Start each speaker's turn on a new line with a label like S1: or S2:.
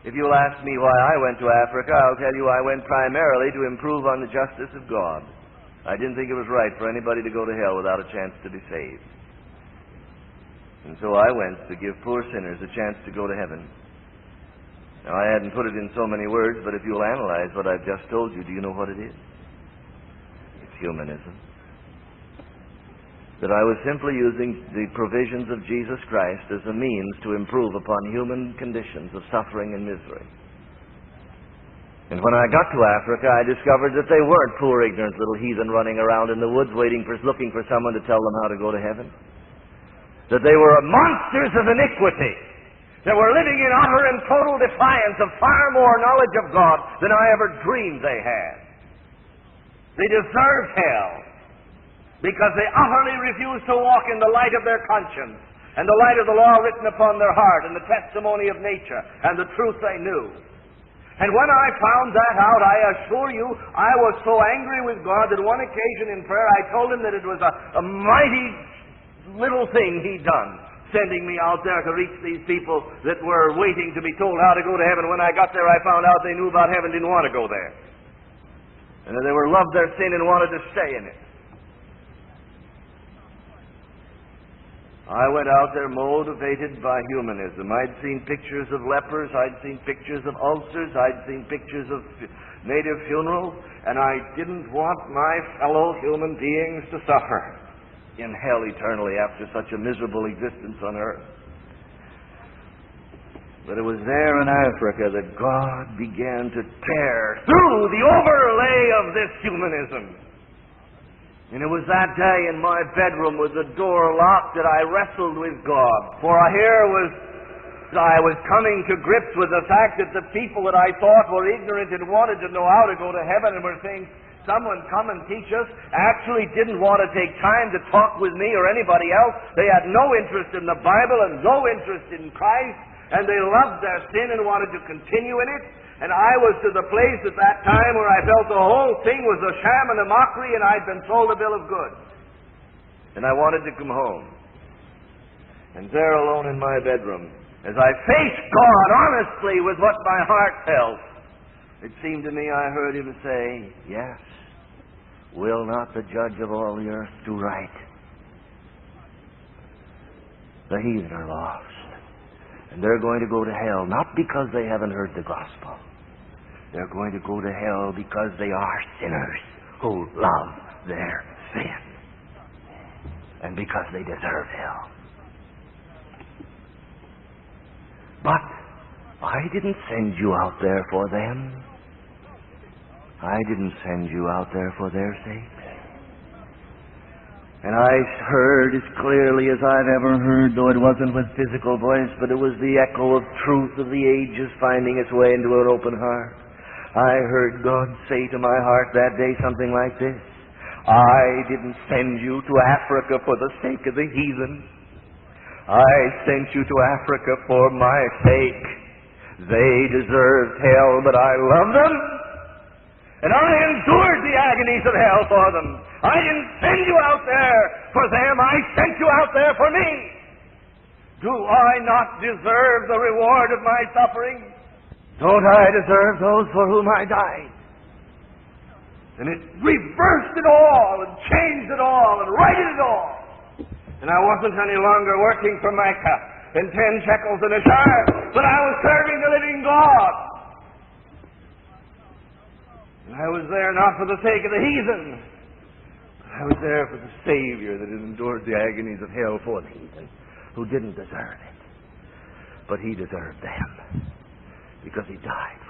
S1: If you'll ask me why I went to Africa, I'll tell you I went primarily to improve on the justice of God. I didn't think it was right for anybody to go to hell without a chance to be saved. And so I went to give poor sinners a chance to go to heaven. Now, I hadn't put it in so many words, but if you'll analyze what I've just told you, do you know what it is? It's humanism. That I was simply using the provisions of Jesus Christ as a means to improve upon human conditions of suffering and misery. And when I got to Africa, I discovered that they weren't poor, ignorant little heathen running around in the woods looking for someone to tell them how to go to heaven. That they were monsters of iniquity that were living in utter and total defiance of far more knowledge of God than I ever dreamed they had. They deserved hell because they utterly refused to walk in the light of their conscience and the light of the law written upon their heart and the testimony of nature and the truth they knew. And when I found that out, I assure you, I was so angry with God that one occasion in prayer I told him that it was a mighty little thing he'd done, sending me out there to reach these people that were waiting to be told how to go to heaven. When I got there, I found out they knew about heaven, didn't want to go there. And that they loved their sin and wanted to stay in it. I went out there motivated by humanism. I'd seen pictures of lepers, I'd seen pictures of ulcers, I'd seen pictures of native funerals, and I didn't want my fellow human beings to suffer in hell eternally after such a miserable existence on earth. But it was there in Africa that God began to tear through the overlay of this humanism. And it was that day in my bedroom with the door locked that I wrestled with God. For here I was coming to grips with the fact that the people that I thought were ignorant and wanted to know how to go to heaven and were saying, someone come and teach us, actually didn't want to take time to talk with me or anybody else. They had no interest in the Bible and no interest in Christ, and they loved their sin and wanted to continue in it. And I was to the place at that time where I felt the whole thing was a sham and a mockery, and I'd been sold a bill of goods. And I wanted to come home. And there alone in my bedroom, as I faced God honestly with what my heart felt, it seemed to me I heard him say, yes, will not the judge of all the earth do right? The heathen are lost. And they're going to go to hell, not because they haven't heard the gospel. They're going to go to hell because they are sinners who love their sin. And because they deserve hell. But I didn't send you out there for them. I didn't send you out there for their sake. And I heard as clearly as I've ever heard, though it wasn't with physical voice, but it was the echo of truth of the ages finding its way into an open heart. I heard God say to my heart that day something like this: I didn't send you to Africa for the sake of the heathen. I sent you to Africa for my sake. They deserved hell, but I love them. And I endured the agonies of hell for them. I didn't send you out there for them. I sent you out there for me. Do I not deserve the reward of my suffering? Don't I deserve those for whom I died? And it reversed it all and changed it all and righted it all. And I wasn't any longer working for Micah and 10 shekels in a jar, but I was serving the living God. And I was there not for the sake of the heathen. I was there for the Savior that had endured the agonies of hell for the heathen, who didn't deserve it. But he deserved them, because he died